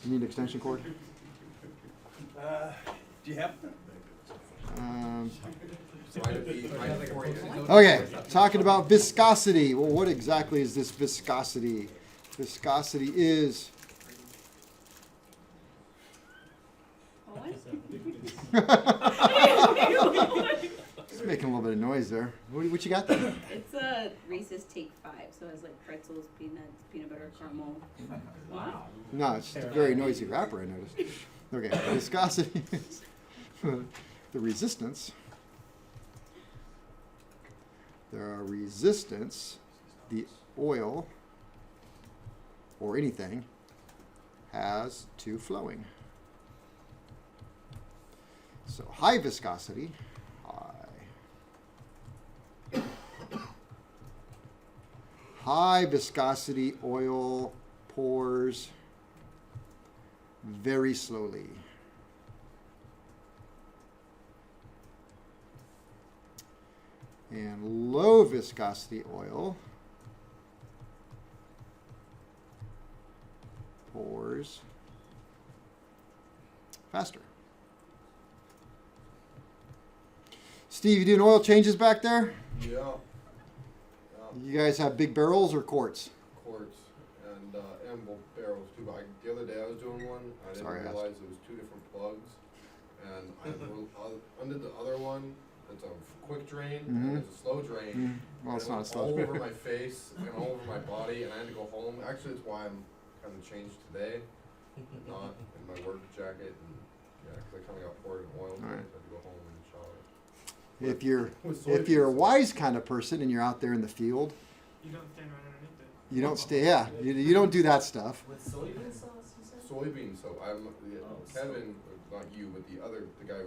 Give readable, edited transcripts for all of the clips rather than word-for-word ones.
You need an extension cord? Do you have? Okay, talking about viscosity. Well, what exactly is this viscosity? Viscosity is... It's making a little bit of noise there. What you got there? It's a Reese's Take 5, so it has like pretzels, peanuts, peanut butter, caramel. Wow. No, it's just a very noisy wrapper, I noticed. Okay, viscosity is the resistance. The resistance the oil or anything has to flowing. So high viscosity, high viscosity oil pours very slowly. And low viscosity oil pours faster. Steve, you doing oil changes back there? Yeah. You guys have big barrels or quarts? Quarts and both barrels too. But the other day I was doing one. I didn't realize it was two different plugs. And I undid the other one. It's a quick drain and it's a slow drain. Well, it's not a slow all drain. over my face and all over my body, and I had to go home. Actually, that's why I'm kind of changed today, not in my work jacket. And yeah, because I kind of got poured in oil. So I had to go home and shower. If you're a wise kind of person and you're out there in the field, you don't stand right underneath it. you don't stay. Yeah, you don't do that stuff. With soybean sauce, you said? Soybean soap. Kevin, not you, but the guy,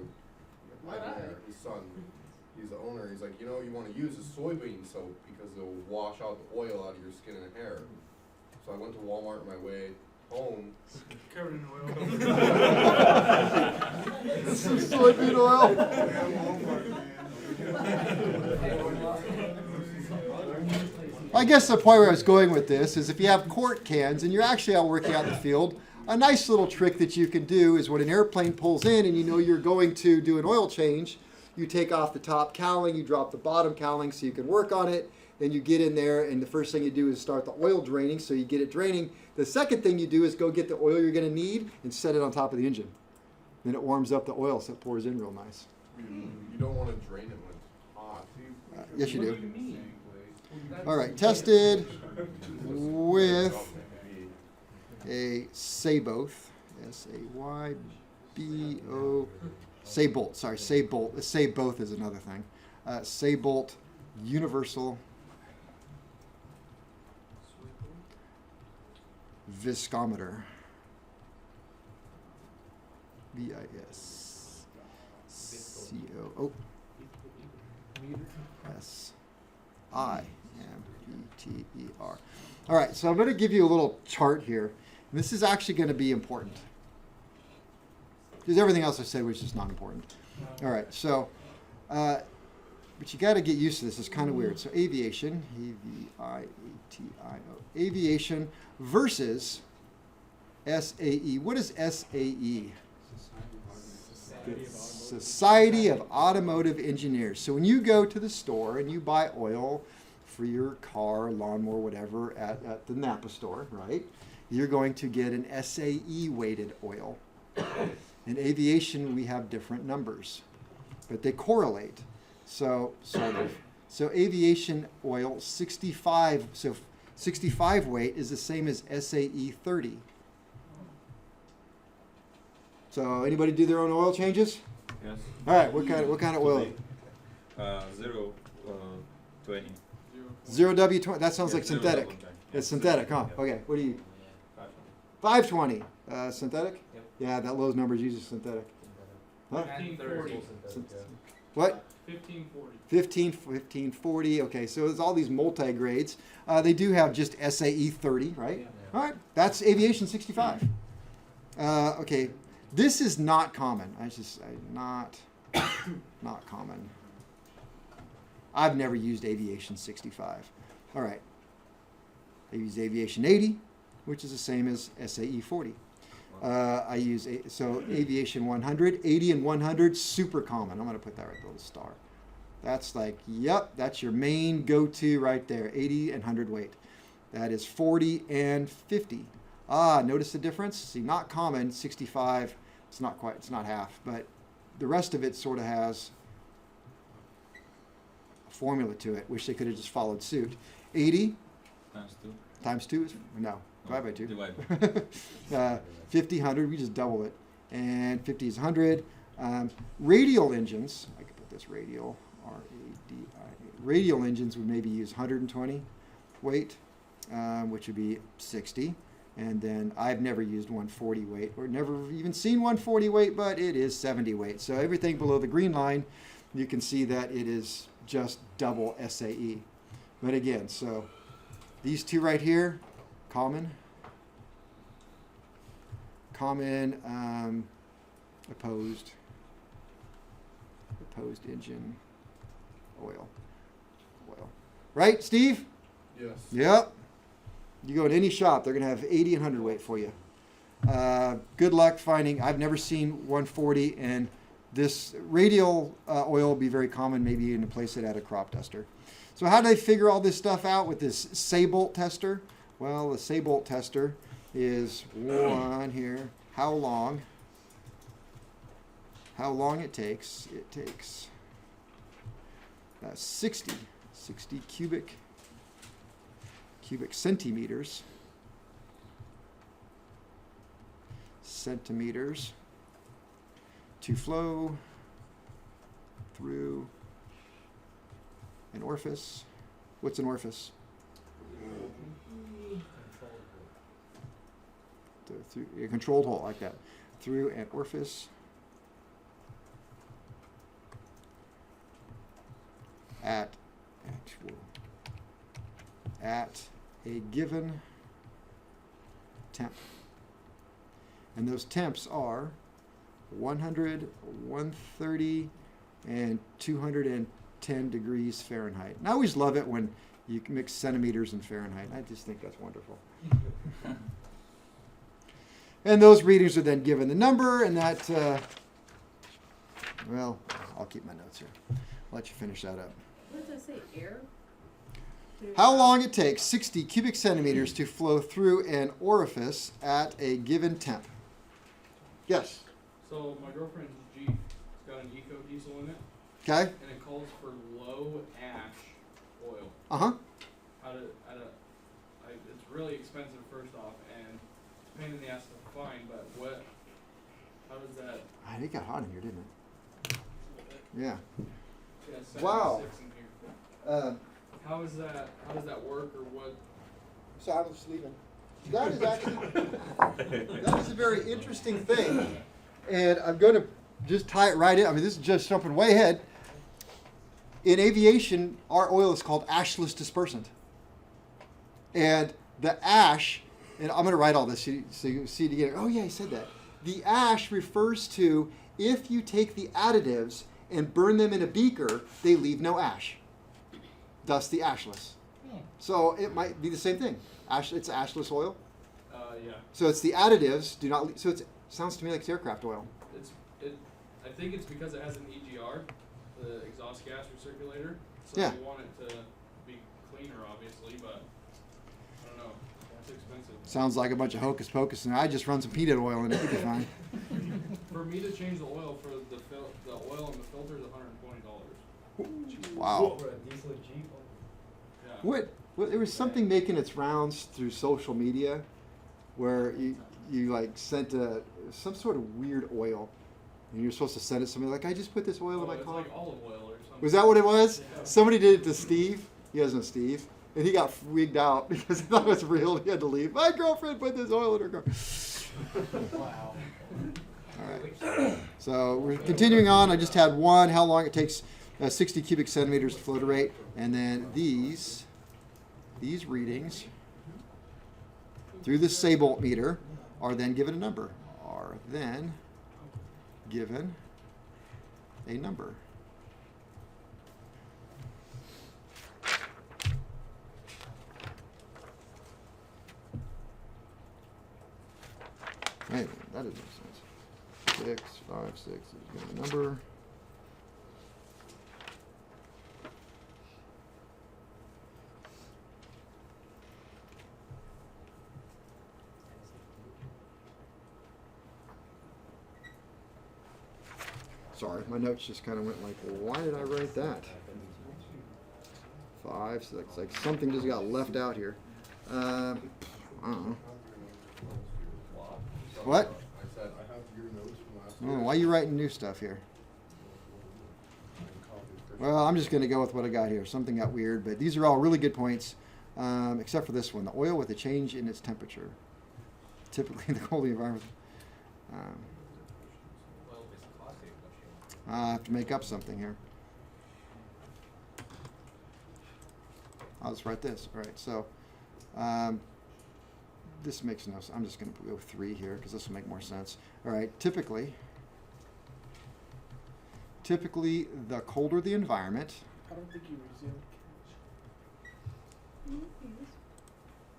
his son. He's the owner. He's like, you want to use a soybean soap because it'll wash out the oil out of your skin and hair. So I went to Walmart on my way home. Covered in oil. This is soybean oil. I guess the point where I was going with this is if you have quart cans and you're actually out working out in the field, a nice little trick that you can do is when an airplane pulls in and you know you're going to do an oil change, you take off the top cowling, you drop the bottom cowling so you can work on it. Then you get in there and the first thing you do is start the oil draining so you get it draining. The second thing you do is go get the oil you're going to need and set it on top of the engine. Then it warms up the oil so it pours in real nice. You don't want to drain it when it's hot. Yes, you do. All right, tested with a Sayboth, S-A-Y-B-O, Saybolt, sorry, Saybolt. Sayboth is another thing. Saybolt Universal Viscometer. V-I-S-C-O-O-S-I-M-E-T-E-R. All right, so I'm going to give you a little chart here. This is actually going to be important. Because everything else I said was just not important. All right, so, but you got to get used to this. It's kind of weird. So aviation, A-V-I-A-T-I-O, aviation versus SAE. What is SAE? Society of Automotive Engineers. So when you go to the store and you buy oil for your car, lawnmower, whatever, at the Napa store, right? You're going to get an SAE weighted oil. In aviation, we have different numbers, but they correlate. So sort of. So aviation oil 65. So 65 weight is the same as SAE 30. So anybody do their own oil changes? Yes. All right. What kind of oil? 020. 0W20. That sounds like zero synthetic. W20. It's synthetic, huh? Yeah. Okay. What do you? 520. 520. Synthetic? Yep. Yeah, that low number is usually synthetic. Huh? 1540. What? 1540. 1540. Okay, so there's all these multi-grades. They do have just SAE 30, right? Yeah. All right, that's aviation 65. Okay, this is not common. Not common. I've never used aviation 65. All right, I use aviation 80, which is the same as SAE 40. I use, so aviation 100, 80 and 100, super common. I'm going to put that right below the star. That's like, yep, that's your main go-to right there, 80 and 100 weight. That is 40 and 50. Ah, notice the difference? See, not common, 65, it's not quite, it's not half, but the rest of it sort of has a formula to it. Wish they could have just followed suit. 80 Times 2. times 2 is, no, divide by 2. Divide. 50, 100, we just double it. And 50 is 100. Radial engines, I could put this radial, R-A-D-I-A. Radial engines would maybe use 120 weight, which would be 60. And then I've never used 140 weight, or never even seen 140 weight, but it is 70 weight. So everything below the green line, you can see that it is just double SAE. But again, so these two right here, common, opposed engine, oil. Right, Steve? Yes. Yep. You go to any shop, they're going to have 80 and 100 weight for you. Good luck finding, I've never seen 140, and this radial oil will be very common, maybe you can place it at a crop duster. So how do they figure all this stuff out with this Saybolt tester? Well, the Saybolt tester is one here. How long it takes. It takes 60 cubic centimeters to flow through an orifice. What's an orifice? Through a controlled hole like that. Through an orifice at a given temp. And those temps are 100, 130, and 210 degrees Fahrenheit. And I always love it when you can mix centimeters and Fahrenheit. I just think that's wonderful. And those readings are then given the number, and that, well, I'll keep my notes here. I'll let you finish that up. What does it say, air? How long it takes 60 cubic centimeters to flow through an orifice at a given temp. Yes. So my girlfriend's Jeep, it's got an eco diesel in it, Okay. and it calls for low ash oil. Uh-huh. It's really expensive first off, and it's a pain in the ass to find. But how does that? It got hot in here, didn't it? Yeah. Yeah, 76 Wow. in here. How does that work, or what? So I was leaving. That is actually, that is a very interesting thing. And I'm going to just tie it right in. I mean, this is just jumping way ahead. In aviation, our oil is called ashless dispersant. And the ash, and I'm going to write all this so you see it again. Oh, yeah, he said that. The ash refers to if you take the additives and burn them in a beaker, they leave no ash. Thus the ashless. So it might be the same thing. It's ashless oil. Yeah. So it's the additives do not. So it sounds to me like it's aircraft oil. I think it's because it has an EGR, the exhaust gas recirculator. So Yeah. they want it to be cleaner, obviously, but I don't know. It's expensive. Sounds like a bunch of hocus pocus, and I just run some peanut oil in it. It'll be fine. For me to change the oil for the oil and the filter is $120. Wow. For a diesel Jeep? Yeah. What? There was something making its rounds through social media, where you like sent some sort of weird oil, and you're supposed to send it to somebody like, I just put this oil in my It's car. like olive oil or something. Was that what it was? Yeah. Somebody did it to Steve. You guys know Steve. And he got wigged out because he thought it was real. He had to leave. My girlfriend put this oil in her car. Wow. All right. So we're continuing on. I just had one. How long it takes 60 cubic centimeters to flow to rate. And then these readings through the Saybolt meter are then given a number. Are then given a number. Wait a minute, that doesn't make sense. 6, 5, 6 is a number. Sorry, my notes just kind of went like, well, why did I write that? 5, 6, like something just got left out here. I don't know. What? I said, I have your notes from last Oh, year. why are you writing new stuff here? Well, I'm just going to go with what I got here. Something got weird, but these are all really good points, except for this one. The oil with a change in its temperature. Typically, the colder environment. I have to make up something here. I'll just write this. All right, so this makes no sense. I'm just going to go 3 here because this will make more sense. All right, typically, the colder the environment, I don't think you resumed.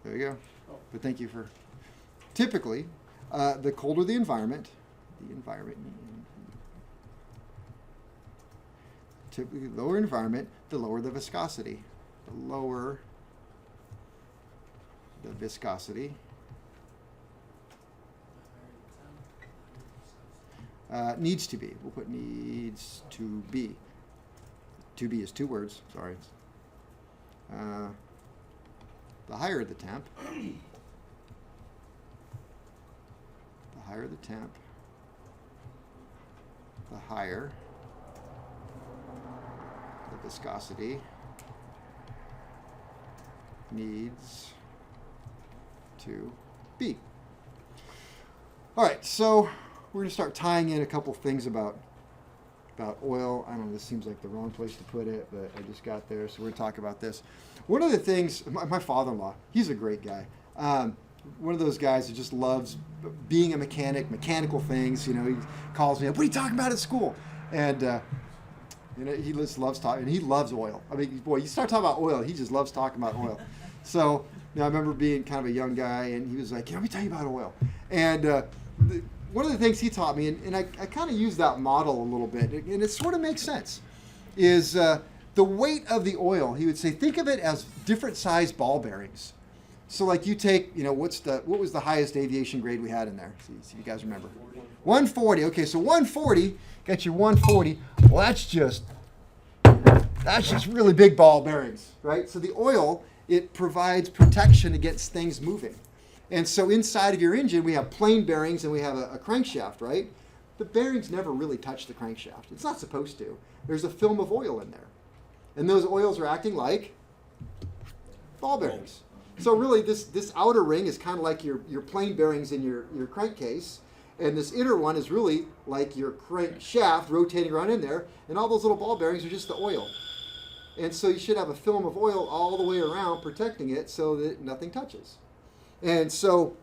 there you go. Oh. But thank you for, typically, the colder the environment, typically the lower environment, the lower the viscosity. The lower the viscosity. Needs to be. We'll put needs to be. To be is 2 words. Sorry. The higher the temp, the higher the temp, the higher the viscosity needs to be. All right, so we're going to start tying in a couple things about oil. I don't know, this seems like the wrong place to put it, but I just got there, so we're going to talk about this. One of the things, my father-in-law, he's a great guy. One of those guys who just loves being a mechanic, mechanical things. You know, he calls me up, what are you talking about at school? And you know, he just loves talking, and he loves oil. I mean, boy, you start talking about oil, he just loves talking about oil. So, you know, I remember being kind of a young guy, and he was like, let me tell you about oil. And one of the things he taught me, and I kind of use that model a little bit, and it sort of makes sense, is the weight of the oil. He would say, think of it as different size ball bearings. So like you take, you know, what was the highest aviation grade we had in there? See if you guys remember. 140. Okay, so 140, got your 140. Well, that's just really big ball bearings, right? So the oil, it provides protection against things moving. And so inside of your engine, we have plain bearings and we have a crankshaft, right? The bearings never really touch the crankshaft. It's not supposed to. There's a film of oil in there. And those oils are acting like ball bearings. So really, this outer ring is kind of like your plain bearings in your crankcase. And this inner one is really like your crankshaft rotating around in there. And all those little ball bearings are just the oil. And so you should have a film of oil all the way around protecting it so that nothing touches. And so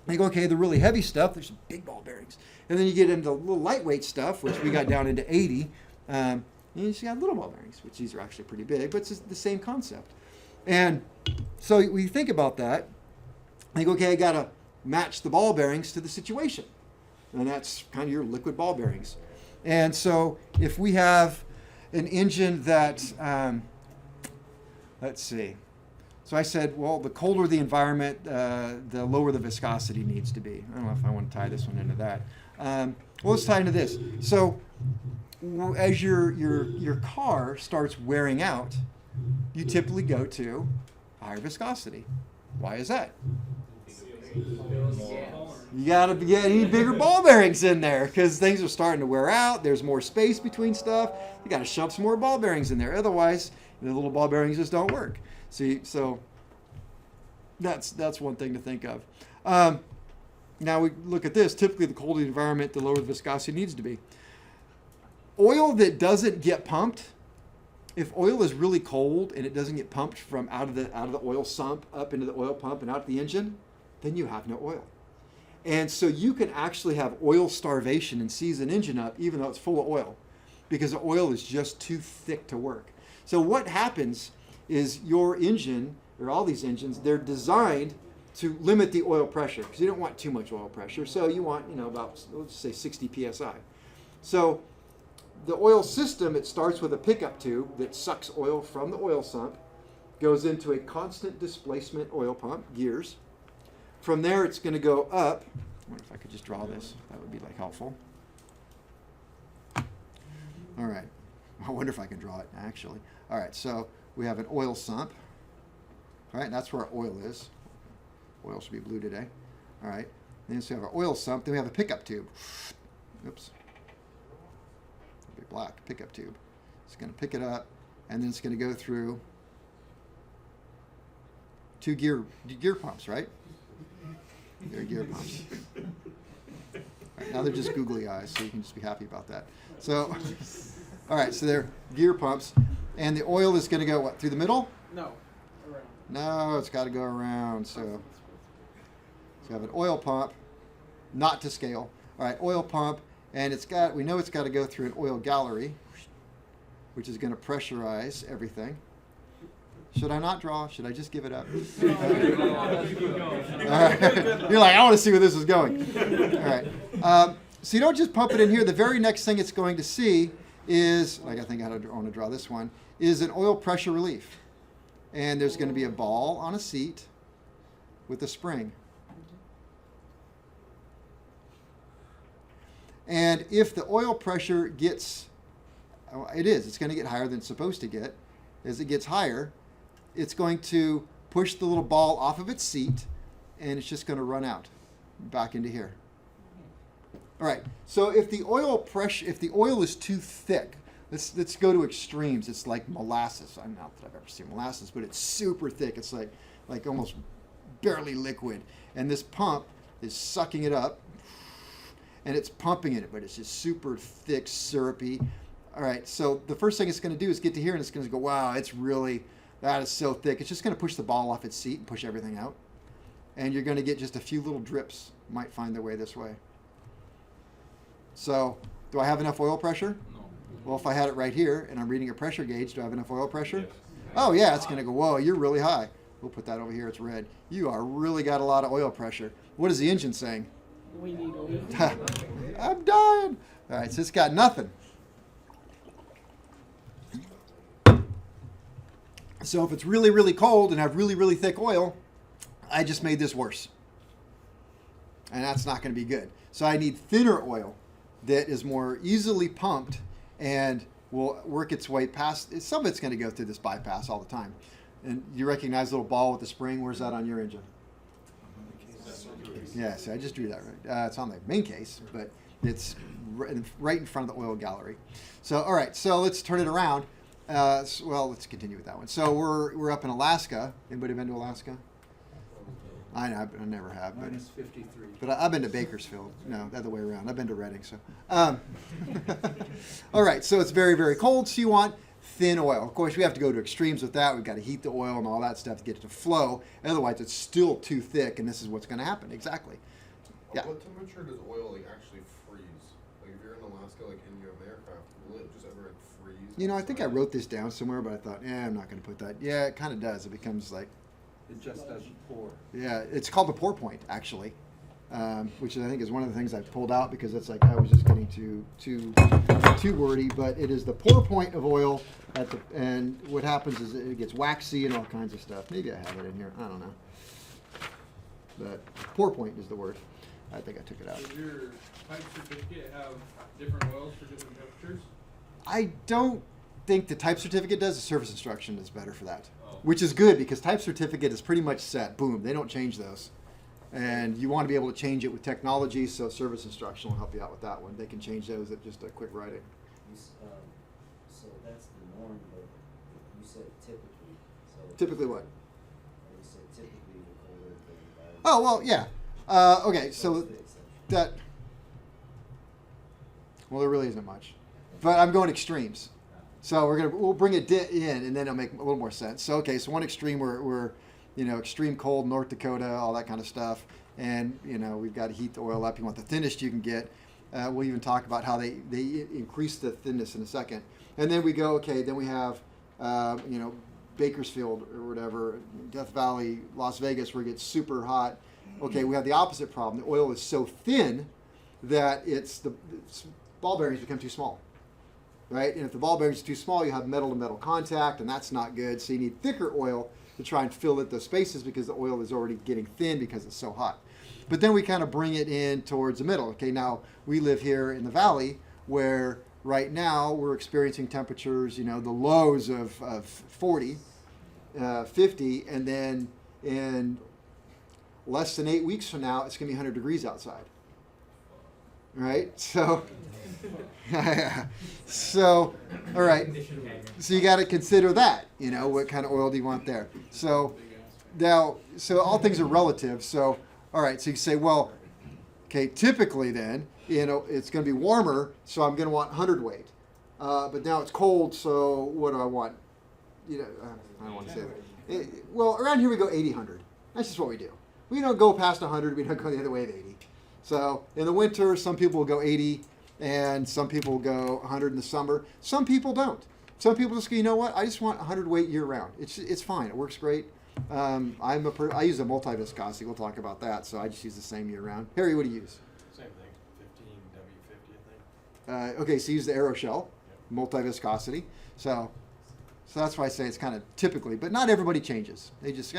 you go, okay, the really heavy stuff, there's some big ball bearings. And then you get into the little lightweight stuff, which we got down into 80. And you just got little ball bearings, which these are actually pretty big, but it's the same concept. And so we think about that. And you go, okay, I got to match the ball bearings to the situation. And that's kind of your liquid ball bearings. And so if we have an engine that, let's see. So I said, well, the colder the environment, the lower the viscosity needs to be. I don't know if I want to tie this one into that. Well, let's tie into this. So as your car starts wearing out, you typically go to higher viscosity. Why is that? You got to get any bigger ball bearings in there because things are starting to wear out. There's more space between stuff. You got to shove some more ball bearings in there. Otherwise, the little ball bearings just don't work. See, so that's one thing to think of. Now we look at this. Typically, the colder the environment, the lower the viscosity needs to be. Oil that doesn't get pumped, if oil is really cold and it doesn't get pumped from out of the oil sump up into the oil pump and out the engine, then you have no oil. And so you can actually have oil starvation and seize an engine up even though it's full of oil because the oil is just too thick to work. So what happens is your engine, or all these engines, they're designed to limit the oil pressure, because you don't want too much oil pressure. So you want, about, let's say 60 psi. So the oil system, it starts with a pickup tube that sucks oil from the oil sump, goes into a constant displacement oil pump, gears. From there, it's going to go up. I wonder if I could just draw this. That would be helpful. All right. I wonder if I can draw it, actually. All right, so we have an oil sump. All right, that's where our oil is. Oil should be blue today. All right. Then so we have our oil sump. Then we have a pickup tube. Oops. It'll be black, pickup tube. It's going to pick it up, and then it's going to go through two gear pumps, right? They're gear pumps. All right, now they're just googly eyes, so you can just be happy about that. So, all right, so they're gear pumps, and the oil is going to go, what, through the middle? No, around. No, it's got to go around. So you have an oil pump, not to scale. All right, oil pump, and we know it's got to go through an oil gallery, which is going to pressurize everything. Should I not draw? Should I just give it up? All right. You're like, I want to see where this is going. All right. So you don't just pump it in here. The very next thing it's going to see is, I think I want to draw this one, is an oil pressure relief. And there's going to be a ball on a seat with a spring. And if the oil pressure gets, it's going to get higher than it's supposed to get. As it gets higher, it's going to push the little ball off of its seat, and it's just going to run out back into here. All right. So if the oil is too thick, let's go to extremes. It's like molasses. I'm not that I've ever seen molasses, but it's super thick. It's like almost barely liquid, and this pump is sucking it up, and it's pumping it, but it's just super thick, syrupy. All right. So the first thing it's going to do is get to here, and it's going to go, wow, that is so thick. It's just going to push the ball off its seat and push everything out. And you're going to get just a few little drips might find their way this way. So do I have enough oil pressure? No. Well, if I had it right here and I'm reading a pressure gauge, do I have enough oil pressure? Yes. Oh, yeah, it's going to go, whoa, you're really high. We'll put that over here. It's red. You are really got a lot of oil pressure. What is the engine saying? We need oil. I'm dying. All right, so it's got nothing. So if it's really, really cold and I have really, really thick oil, I just made this worse. And that's not going to be good. So I need thinner oil that is more easily pumped and will work its way past. Some of it's going to go through this bypass all the time. And you recognize the little ball with the spring? Where's that on your engine? Yeah, see, I just drew that right. It's on the main case, but it's right in front of the oil gallery. So, all right, so let's turn it around. Let's continue with that one. So we're up in Alaska. Anybody been to Alaska? I know, I never have. But, Minus 53. but I've been to Bakersfield. No, the other way around. I've been to Reading. So, all right. So it's very, very cold. So you want thin oil. Of course, we have to go to extremes with that. We've got to heat the oil and all that stuff to get it to flow. Otherwise, it's still too thick, and this is what's going to happen. Exactly. Yeah. What temperature does oil actually freeze? Like if you're in Alaska, in your aircraft, will it just ever freeze? I think I wrote this down somewhere, but I thought, I'm not going to put that. Yeah, it kind of does. It becomes like. It just doesn't pour. Yeah, it's called the pour point, actually, which I think is one of the things I pulled out because it's like I was just getting too wordy. But it is the pour point of oil, and what happens is it gets waxy and all kinds of stuff. Maybe I have it in here. I don't know. But pour point is the word. I think I took it out. Does your type certificate have different oils for different temperatures? I don't think the type certificate does. The service instruction is better for that. Which is good because type certificate is pretty much set. Boom, they don't change those. And you want to be able to change it with technology, so service instruction will help you out with that one. They can change those at just a quick writing. So that's the norm, but you said typically. So Typically what? You said typically the colder the environment. Oh, well, yeah. Okay, so That's the exception. that, well, there really isn't much. But I'm going extremes. So we'll bring it in, and then it'll make a little more sense. So okay, so one extreme we're extreme cold, North Dakota, all that kind of stuff, and we've got to heat the oil up. You want the thinnest you can get. We'll even talk about how they increase the thinness in a second. And then we go, okay, then we have Bakersfield or whatever, Death Valley, Las Vegas, where it gets super hot. Okay, we have the opposite problem. The oil is so thin that ball bearings become too small, right? And if the ball bearings are too small, you have metal-to-metal contact, and that's not good. So you need thicker oil to try and fill in those spaces because the oil is already getting thin because it's so hot. But then we kind of bring it in towards the middle. Okay, now we live here in the valley where right now we're experiencing temperatures, the lows of 40, 50, and then in less than 8 weeks from now, it's going to be 100 degrees outside. Right? So, all right. So you got to consider that, what kind of oil do you want there? So all things are relative. So, all right, so you say, well, okay, typically then, it's going to be warmer, so I'm going to want 100 weight. But now it's cold, so what do I want? I don't want to say that. Well, around here we go 80, 100. That's just what we do. We don't go past 100, we don't go the other way of 80. So in the winter, some people will go 80, and some people will go 100 in the summer. Some people don't. Some people just go, you know what? I just want 100 weight year round. It's fine. It works great. I use a multi-viscosity. We'll talk about that. So I just use the same year round. Harry, what do you use? Same thing, 15 W50, I think. Okay, so you use the Aeroshell, multi-viscosity. So that's why I say it's kind of typically, but not everybody changes. They just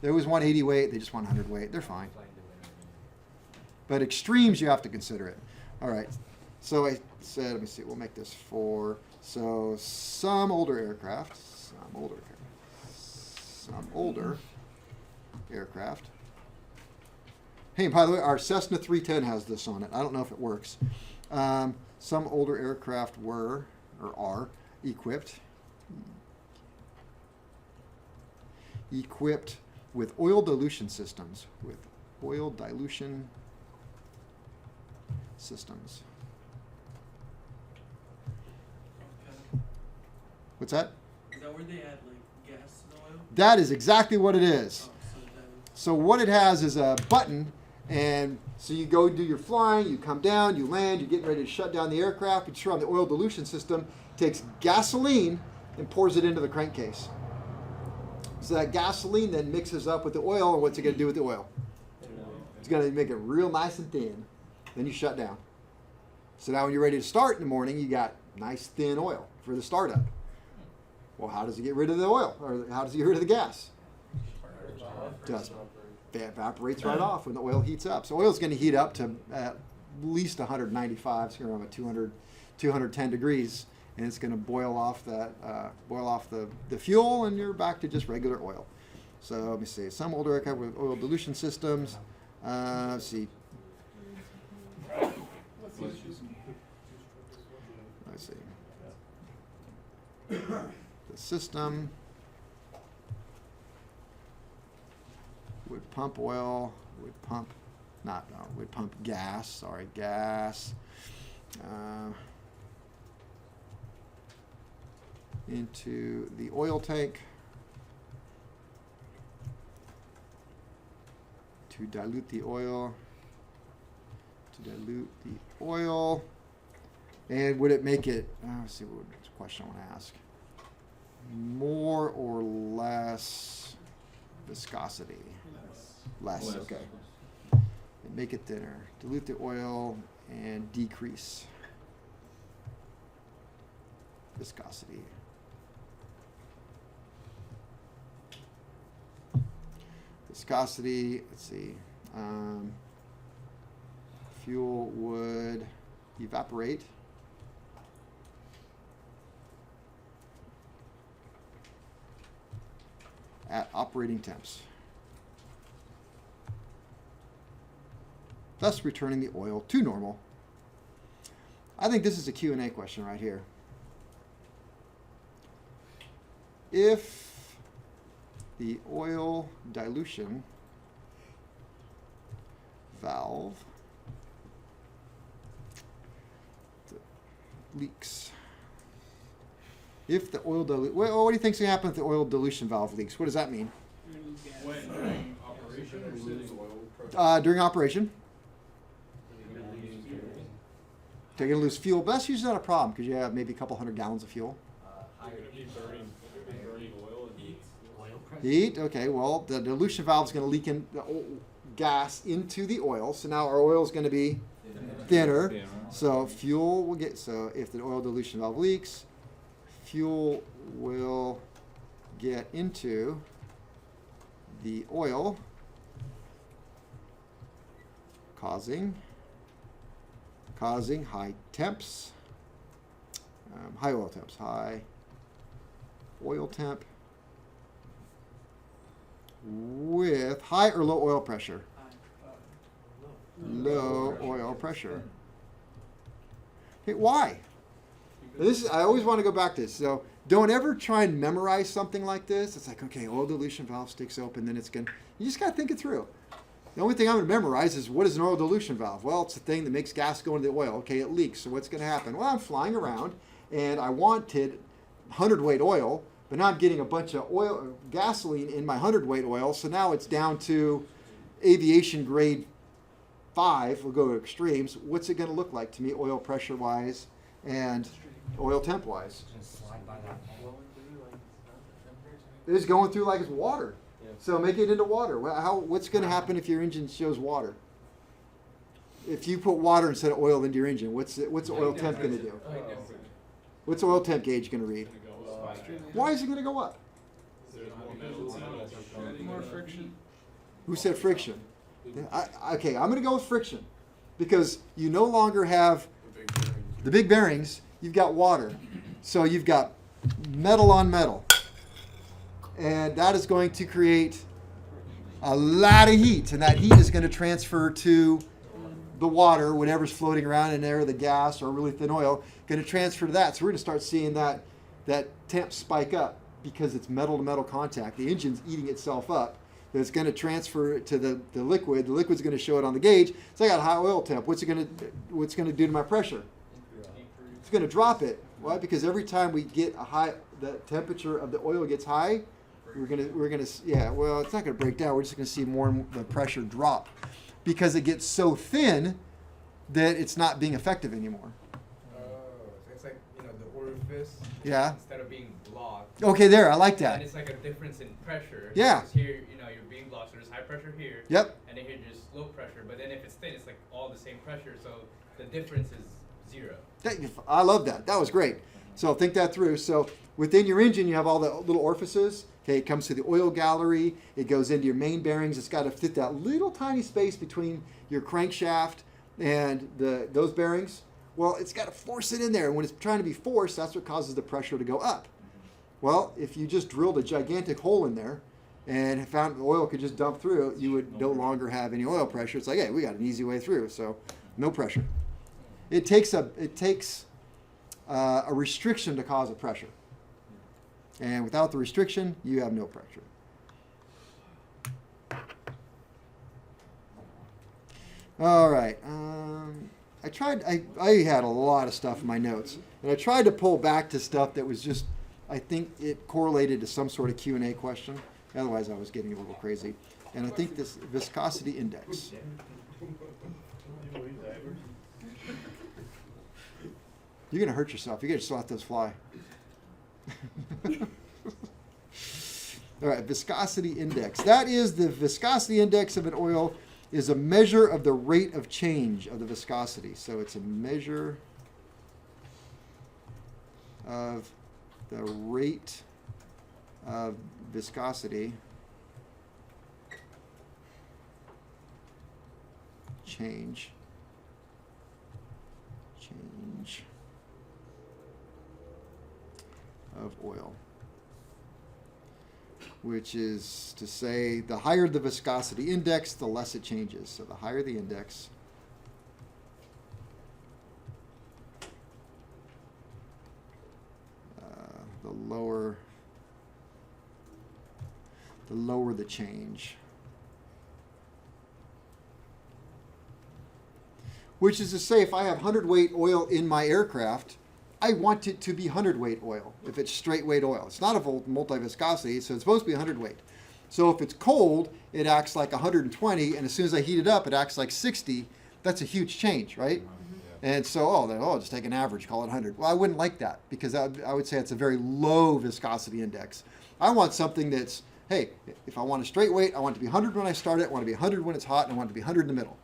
they always want 80 weight. They just want 100 weight. They're fine. But extremes, you have to consider it. All right. So I said, let me see. We'll make this 4. So some older aircraft. Hey, by the way, our Cessna 310 has this on it. I don't know if it works. Some older aircraft were or are equipped with oil dilution systems. What's that? Is that where they add like gas to the oil? That is exactly what it is. Oh, So what it has is a button, and so you go do your flying, you come down, you land, you're getting ready to shut down the aircraft, you turn on the oil dilution system, takes gasoline and pours it into the crankcase. So that gasoline then mixes up with the oil, and what's it going to do with the oil? It's going to make it real nice and thin. Then you shut down. So now when you're ready to start in the morning, you got nice thin oil for the startup. Well, how does it get rid of the oil? Or how does it get rid of the gas? Just evaporates right off when the oil heats up. So oil is going to heat up to at least 195, so around 210 degrees, and it's going to boil off the fuel, and you're back to just regular oil. So let me see. Some older aircraft with oil dilution systems. Let's see. Let's see. The system would pump oil, would pump gas, into the oil tank to dilute the oil, and would it make it, let's see what question I want to ask, more or less viscosity? Less, okay. And make it thinner. Dilute the oil and decrease viscosity. Viscosity, let's see. Fuel would evaporate. At operating temps, thus returning the oil to normal. I think this is a Q&A question right here. If the oil dilution valve leaks, if the oil what do you think's going to happen if the oil dilution valve leaks? What does that mean? When during operation or Lose sitting? oil. During operation, they're going to lose fuel, but that's usually not a problem because you have maybe a couple hundred gallons of fuel. Higher Keep burning Heat. Okay. Well, the dilution valve is going to leak in the gas into the oil. So now our oil is going to be thinner. So fuel will get. So if the oil dilution valve leaks, fuel will get into the oil, causing high temps, high oil temps, high oil temp with high or low oil pressure. Low oil pressure. Okay, why? This is, I always want to go back to this. So don't ever try and memorize something like this. It's like, okay, oil dilution valve sticks open, then it's going to, you just got to think it through. The only thing I'm going to memorize is what is an oil dilution valve? Well, it's the thing that makes gas go into the oil. Okay, it leaks. So what's going to happen? Well, I'm flying around and I wanted 100-weight oil, but now I'm getting a bunch of gasoline in my 100-weight oil. So now it's down to aviation grade 5. We'll go to extremes. What's it going to look like to me, oil pressure wise and oil temp wise? It's going through like it's water. So make it into water. What's going to happen if your engine shows water? If you put water instead of oil into your engine, what's the oil temp going to do? What's the oil temp gauge going to read? Why is it going to go up? More friction. Who said friction? Okay, I'm going to go with friction because you no longer have the big bearings. You've got water. So you've got metal on metal. And that is going to create a lot of heat. And that heat is going to transfer to the water, whatever's floating around in there, the gas or really thin oil, going to transfer to that. So we're going to start seeing that temp spike up because it's metal to metal contact. The engine's eating itself up. It's going to transfer to the liquid. The liquid's going to show it on the gauge. So I got a high oil temp. What's it going to do to my pressure? It's going to drop it. Why? Because every time we get the temperature of the oil gets high, we're gonna yeah. Well, it's not going to break down. We're just going to see more and more the pressure drop because it gets so thin that it's not being effective anymore. So it's like, the orifice. Yeah. Instead of being blocked. Okay, there. I like that. And it's like a difference in pressure. Yeah. Because here, you're being blocked, so there's high pressure here. Yep. And then here there's low pressure. But then if it's thin, it's like all the same pressure. So the difference is 0. I love that. That was great. So think that through. So within your engine, you have all the little orifices. Okay, it comes to the oil gallery. It goes into your main bearings. It's got to fit that little tiny space between your crankshaft and those bearings. Well, it's got to force it in there. And when it's trying to be forced, that's what causes the pressure to go up. Well, if you just drilled a gigantic hole in there and found the oil could just dump through, you would no longer have any oil pressure. It's like, hey, we got an easy way through. So no pressure. It takes a restriction to cause a pressure. And without the restriction, you have no pressure. All right. I had a lot of stuff in my notes. And I tried to pull back to stuff that was just, I think it correlated to some sort of Q&A question. Otherwise, I was getting a little crazy. And I think this viscosity index. You're going to hurt yourself. You're going to just let those fly. All right, viscosity index. That is the viscosity index of an oil is a measure of the rate of change of the viscosity. So it's a measure of the rate of viscosity change of oil, which is to say the higher the viscosity index, the less it changes. So the higher the index, the lower the change. Which is to say, if I have 100-weight oil in my aircraft, I want it to be 100-weight oil if it's straight-weight oil. It's not a multi-viscosity, so it's supposed to be 100-weight. So if it's cold, it acts like 120, and as soon as I heat it up, it acts like 60. That's a huge change, right? And so, just take an average, call it 100. Well, I wouldn't like that because I would say it's a very low viscosity index. I want something that's hey, if I want a straight weight, I want it to be 100 when I start it, I want it to be 100 when it's hot, and I want it to be 100 in the middle.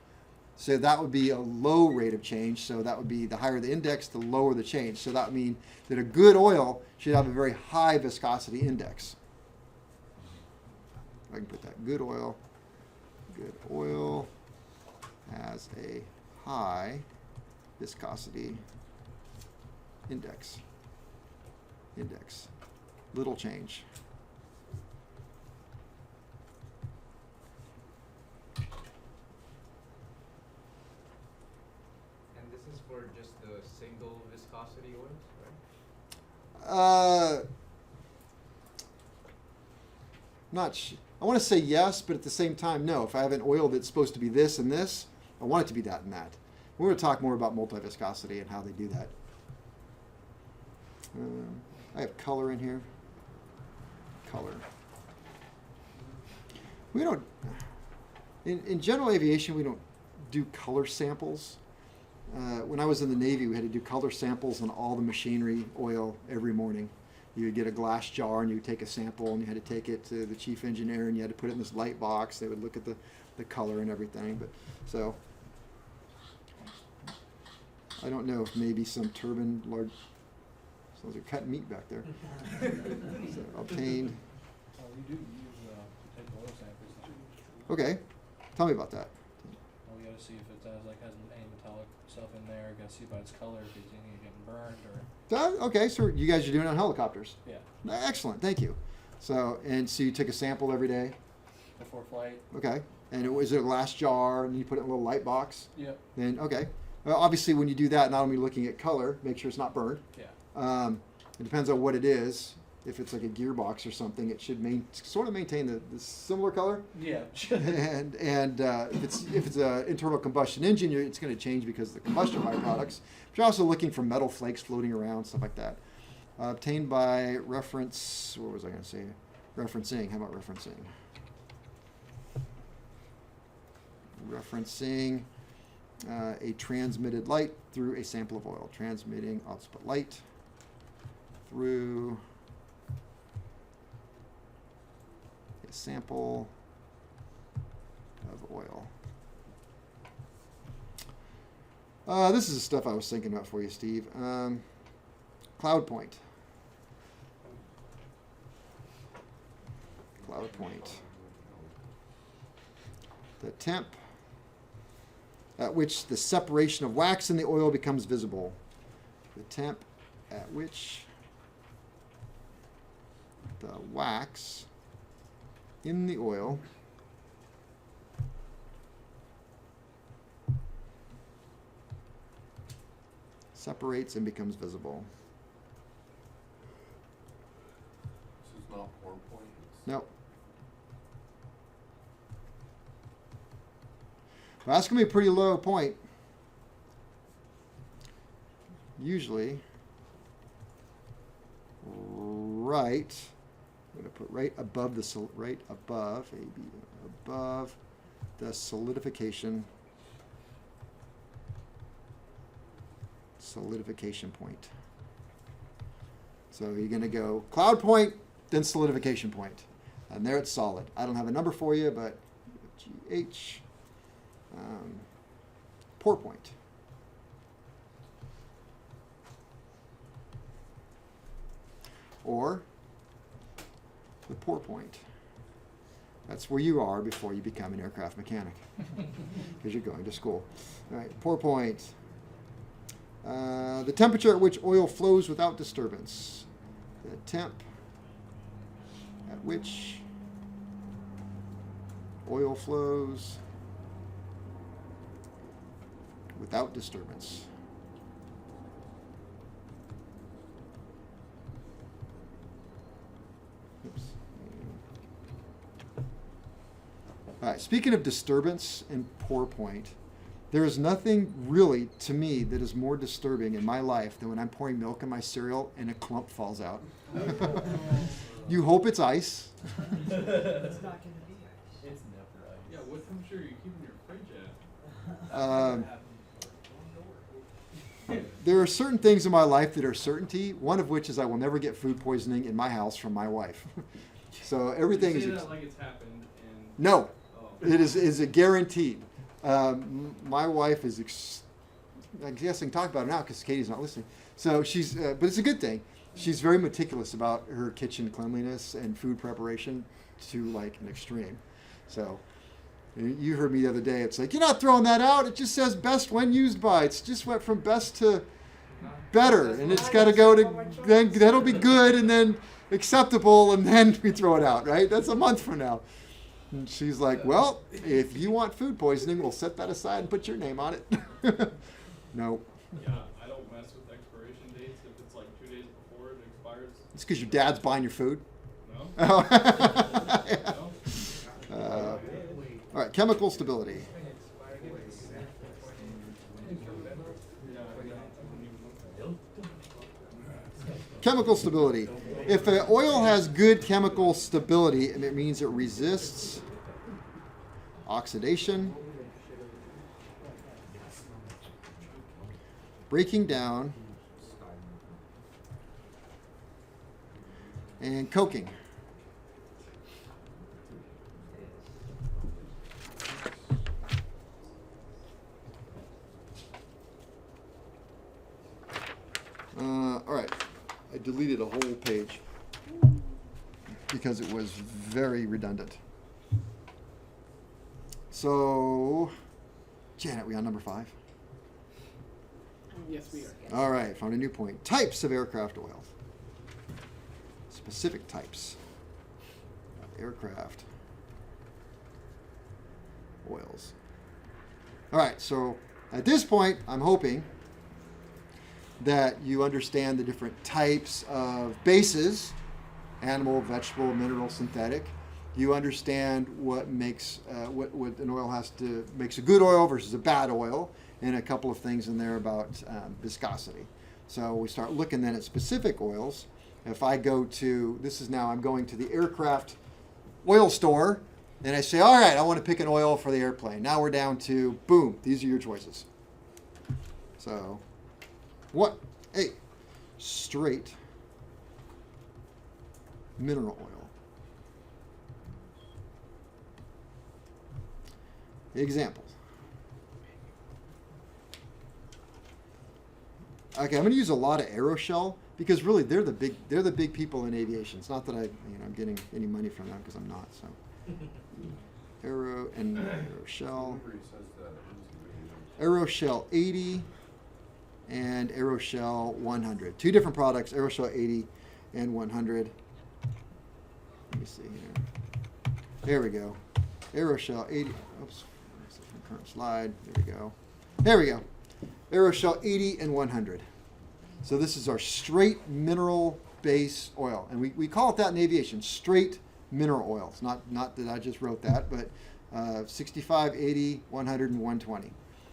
So that would be a low rate of change. So that would be the higher the index, the lower the change. So that would mean that a good oil should have a very high viscosity index. I can put that. Good oil has a high viscosity index. Little change. And this is for just the single viscosity oils, right? I want to say yes, but at the same time, no. If I have an oil that's supposed to be this and this, I want it to be that and that. We're going to talk more about multi-viscosity and how they do that. I have color in here. Color. We don't, in general aviation, we don't do color samples. When I was in the Navy, we had to do color samples on all the machinery oil every morning. You would get a glass jar and you would take a sample and you had to take it to the chief engineer and you had to put it in this light box. They would look at the color and everything. But so I don't know if maybe some turbine large. Sounds like cutting meat back there. So obtained. Oh, you do use take oil samples. Okay, tell me about that. Well, we gotta see if it has any metallic stuff in there. Gotta see by its color if it's any getting burned or. Okay, so you guys are doing it on helicopters. Yeah. Excellent, thank you. So you took a sample every day. Before flight. Okay, and was it a glass jar and you put it in a little light box? Yep. Then okay. Well, obviously, when you do that, not only looking at color, make sure it's not burned. Yeah. It depends on what it is. If it's like a gearbox or something, it should sort of maintain the similar color. Yeah. and if it's an internal combustion engine, it's going to change because of the combustion byproducts. But you're also looking for metal flakes floating around, stuff like that. Obtained by reference. What was I going to say? Referencing. How about referencing? Referencing a transmitted light through a sample of oil. Transmitting. I'll just put light through a sample of oil. This is the stuff I was thinking about for you, Steve. Cloud point. Cloud point. The temp at which the separation of wax in the oil becomes visible. The temp at which the wax in the oil separates and becomes visible. This is not pour point. Nope. Well, that's going to be a pretty low point. Usually, right, I'm going to put right above the above the solidification point. So you're going to go cloud point, then solidification point, and there it's solid. I don't have a number for you, but GH. Pour point. Or the pour point. That's where you are before you become an aircraft mechanic, because you're going to school. All right, pour point. The temperature at which oil flows without disturbance. The temp at which oil flows without disturbance. Oops. All right, speaking of disturbance and pour point, there is nothing really to me that is more disturbing in my life than when I'm pouring milk in my cereal and a clump falls out. You hope it's ice. It's not going to be ice. It's never ice. Yeah, what temperature are you keeping your fridge at? There are certain things in my life that are certainty, one of which is I will never get food poisoning in my house from my wife. So everything You is. say that like it's happened and. No, Oh. it is a guaranteed. My wife is, I'm guessing, talk about it now because Katie's not listening. So she's, but it's a good thing. She's very meticulous about her kitchen cleanliness and food preparation to like an extreme. So you heard me the other day. It's like, you're not throwing that out. It just says best when used by. It's just went from best to better, and it's got to go to then that'll be good, and then acceptable, and then we throw it out. Right? That's a month from now. And she's like, well, if you want food poisoning, we'll set that aside and put your name on it. No. Yeah, I don't mess with expiration dates if it's like 2 days before it expires. It's because your dad's buying your food. No? Oh. No? All right, chemical stability. Chemical stability. If an oil has good chemical stability, and it means it resists oxidation, breaking down, and coking. All right, I deleted a whole page because it was very redundant. So, Janet, we on number 5? Yes, we are. All right, found a new point. Types of aircraft oil. Specific types of aircraft oils. All right, so at this point, I'm hoping that you understand the different types of bases, animal, vegetable, mineral, synthetic. You understand what makes what an oil makes a good oil versus a bad oil, and a couple of things in there about viscosity. So we start looking then at specific oils. If I go to, I'm going to the aircraft oil store, and I say, all right, I want to pick an oil for the airplane. Now we're down to, boom, these are your choices. So, what? Hey, straight mineral oil. Examples. Okay, I'm going to use a lot of Aeroshell because really they're the big people in aviation. It's not that I'm getting any money from them because I'm not. So Aeroshell, Aeroshell 80, and Aeroshell 100. Two different products, Aeroshell 80 and 100. Let me see here. There we go. Aeroshell 80. Oops. Current slide. There we go. There we go. Aeroshell 80 and 100. So this is our straight mineral base oil. And we call it that in aviation, straight mineral oils. Not that I just wrote that, but 65, 80, 100, and 120.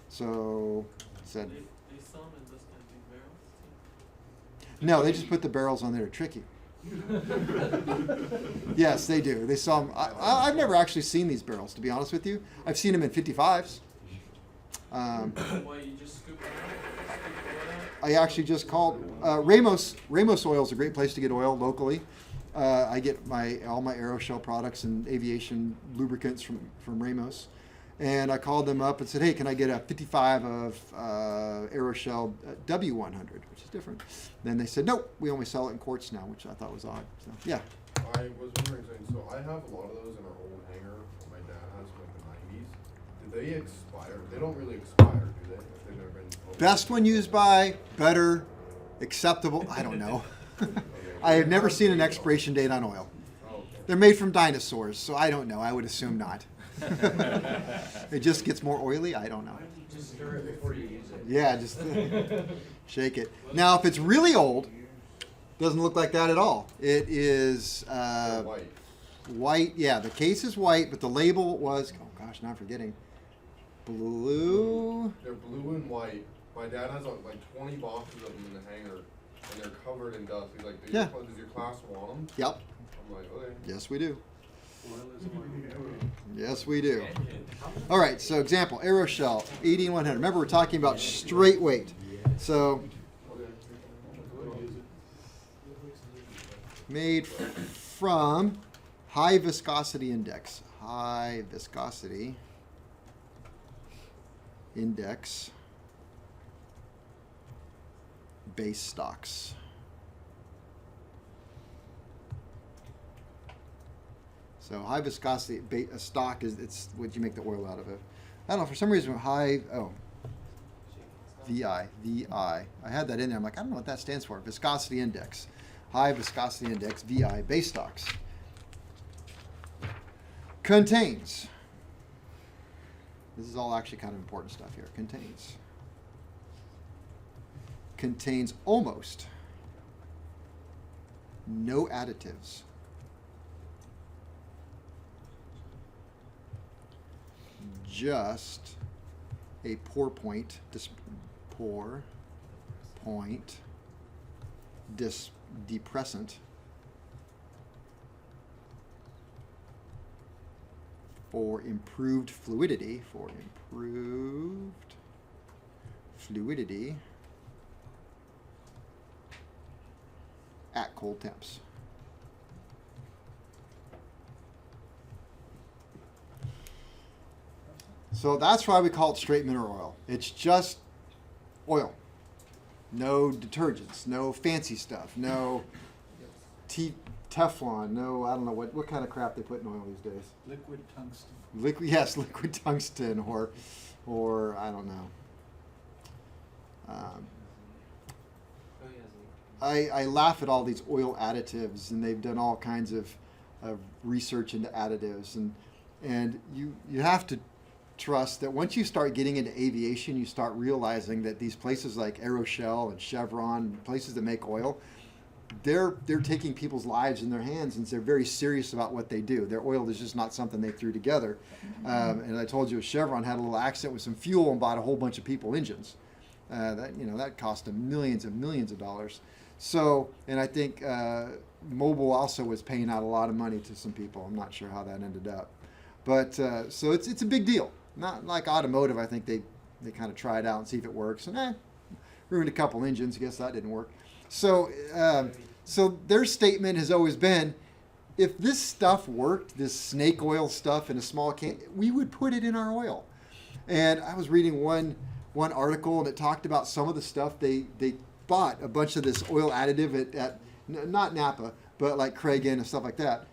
So said. They sell them in this kind of big barrels? No, they just put the barrels on there to trick you. Yes, they do. They sell them. I've never actually seen these barrels, to be honest with you. I've seen them in 55s. Why, you just scoop it out? I actually just called Ramos. Ramos Oil is a great place to get oil locally. I get all my Aeroshell products and aviation lubricants from Ramos. And I called them up and said, hey, can I get a 55 of Aeroshell W100, which is different. Then they said, nope, we only sell it in quarts now, which I thought was odd. So, yeah. I was wondering, so I have a lot of those in our old hangar that my dad has from like the 90s. Do they expire? They don't really expire, do they? If they've never been opened? Best when used by, better, acceptable, I don't know. I have never seen an expiration date on oil. Oh, okay. They're made from dinosaurs, so I don't know. I would assume not. It just gets more oily? I don't know. Just stir it before you use it. Yeah, just shake it. Now, if it's really old, doesn't look like that at all. It is They're white. white. Yeah, the case is white, but the label was, oh gosh, now I'm forgetting. Blue. They're blue and white. My dad has like 20 boxes of them in the hangar, and they're covered in dust. He's like, Yeah. does your class want them? Yep. I'm like, okay. Yes, we do. Oil is oil. Yes, we do. All right, so example, Aeroshell, 80 and 100. Remember, we're talking about straight weight. So, made from high viscosity index. High viscosity index base stocks. So high viscosity stock it's what you make the oil out of it. I don't know, for some reason VI. I had that in there. I'm like, I don't know what that stands for. Viscosity index. High viscosity index, VI, base stocks. Contains. This is all actually kind of important stuff here. Contains almost no additives. Just a pour point depressant for improved fluidity, at cold temps. So that's why we call it straight mineral oil. It's just oil. No detergents, no fancy stuff, no Teflon, no, I don't know what kind of crap they put in oil these days. Liquid tungsten. Liquid tungsten or I don't know. I laugh at all these oil additives, and they've done all kinds of research into additives, and you have to trust that once you start getting into aviation, you start realizing that these places like Aeroshell and Chevron, places that make oil, they're taking people's lives in their hands, and they're very serious about what they do. Their oil is just not something they threw together. And I told you, Chevron had a little accident with some fuel and bought a whole bunch of people engines. That cost them millions and millions of dollars. So, and I think Mobil also was paying out a lot of money to some people. I'm not sure how that ended up, but so it's a big deal. Not like automotive. I think they kind of try it out and see if it works, and ruined a couple engines. I guess that didn't work. So their statement has always been, if this stuff worked, this snake oil stuff in a small can, we would put it in our oil. And I was reading one article, and it talked about some of the stuff they bought a bunch of this oil additive at not Napa, but like Cragen and stuff like that.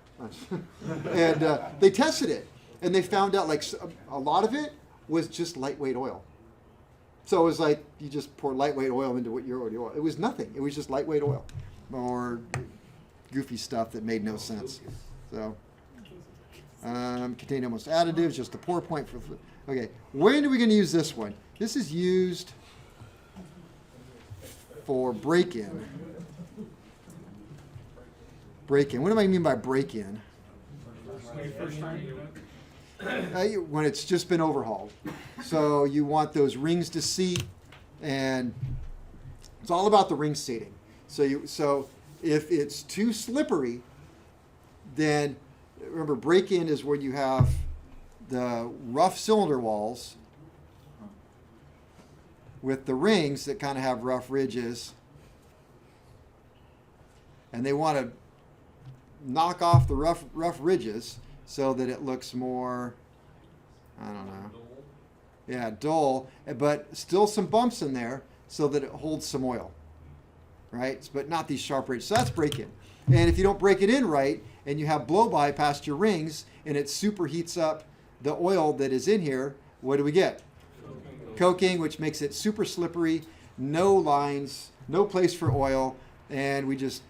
And they tested it, and they found out like a lot of it was just lightweight oil. So it was like you just pour lightweight oil into your oil. It was nothing. It was just lightweight oil or goofy stuff that made no sense. So contained almost additives, just a pour point for. Okay, when are we going to use this one? This is used for break-in. Break-in. What do I mean by break-in? When it's just been overhauled. So you want those rings to seat, and it's all about the ring seating. So if it's too slippery, then remember, break-in is where you have the rough cylinder walls with the rings that kind of have rough ridges, and they want to knock off the rough ridges so that it looks more, I don't know, dull, but still some bumps in there so that it holds some oil, right? But not these sharp ridges. So that's break-in. And if you don't break it in right, and you have blow-by past your rings, and it superheats up the oil that is in here, what do we get? Coking, which makes it super slippery, no lines, no place for oil, and we just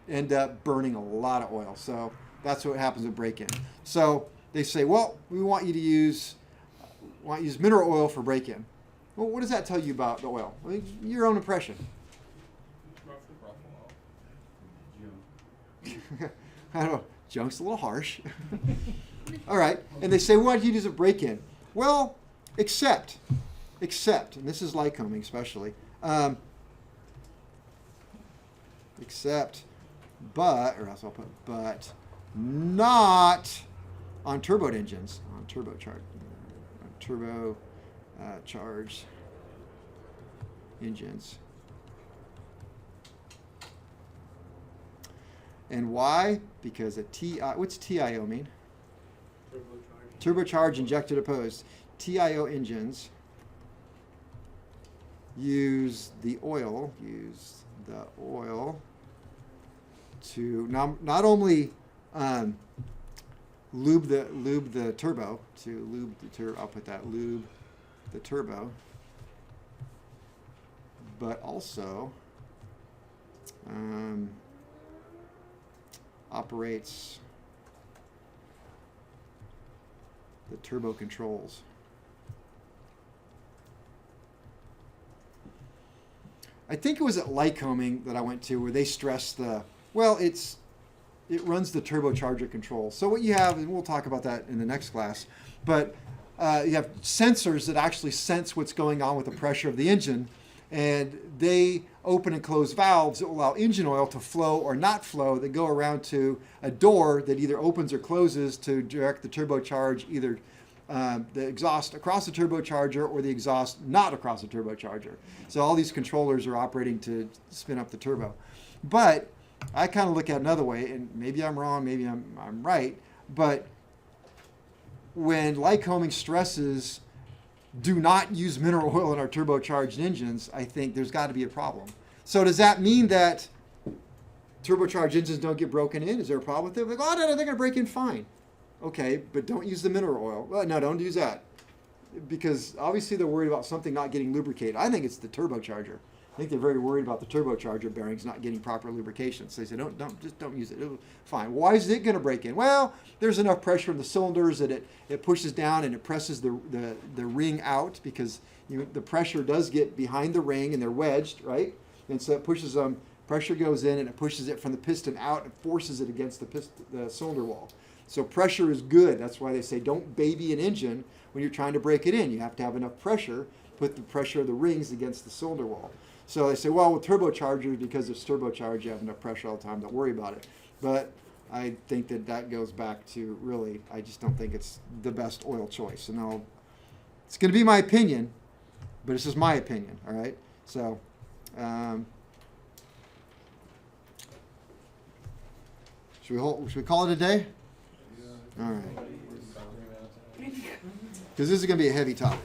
end up burning a lot of oil. So that's what happens with break-in. So they say, well, we want you to use mineral oil for break-in. Well, what does that tell you about the oil? I mean, your own impression. I don't know. Junk's a little harsh. All right. And they say, why do you use a break-in? Well, except, and this is Lycoming especially, but not on turbo engines, on turbocharged engines. And why? Because what's TIO mean? Turbocharged. Turbocharged injected opposed. TIO engines use the oil to not only lube the turbo, I'll put that, lube the turbo, but also operates the turbo controls. I think it was at Lycoming that I went to where they stressed it runs the turbocharger control. So what you have, and we'll talk about that in the next class, but you have sensors that actually sense what's going on with the pressure of the engine, and they open and close valves that will allow engine oil to flow or not flow that go around to a door that either opens or closes to direct the turbocharge, either the exhaust across the turbocharger or the exhaust not across the turbocharger. So all these controllers are operating to spin up the turbo. But I kind of look at it another way, and maybe I'm wrong, maybe I'm right, but when Lycoming stresses do not use mineral oil in our turbocharged engines, I think there's got to be a problem. So does that mean that turbocharged engines don't get broken in? Is there a problem with it? Like, oh, no, they're going to break in fine. Okay, but don't use the mineral oil. Well, no, don't use that. Because obviously they're worried about something not getting lubricated. I think it's the turbocharger. I think they're very worried about the turbocharger bearings not getting proper lubrication. So they say, don't use it. Fine. Why is it going to break in? Well, there's enough pressure in the cylinders that it pushes down and it presses the ring out, because the pressure does get behind the ring and they're wedged, right? And so it pushes them. Pressure goes in and it pushes it from the piston out and forces it against the cylinder wall. So pressure is good. That's why they say don't baby an engine when you're trying to break it in. You have to have enough pressure, put the pressure of the rings against the cylinder wall. So they say, well, with turbochargers, because it's turbocharged, you have enough pressure all the time, don't worry about it. But I think that goes back to really, I just don't think it's the best oil choice. And it's going to be my opinion, but this is my opinion, all right? So, should we call it a day? All right. Because this is going to be a heavy topic.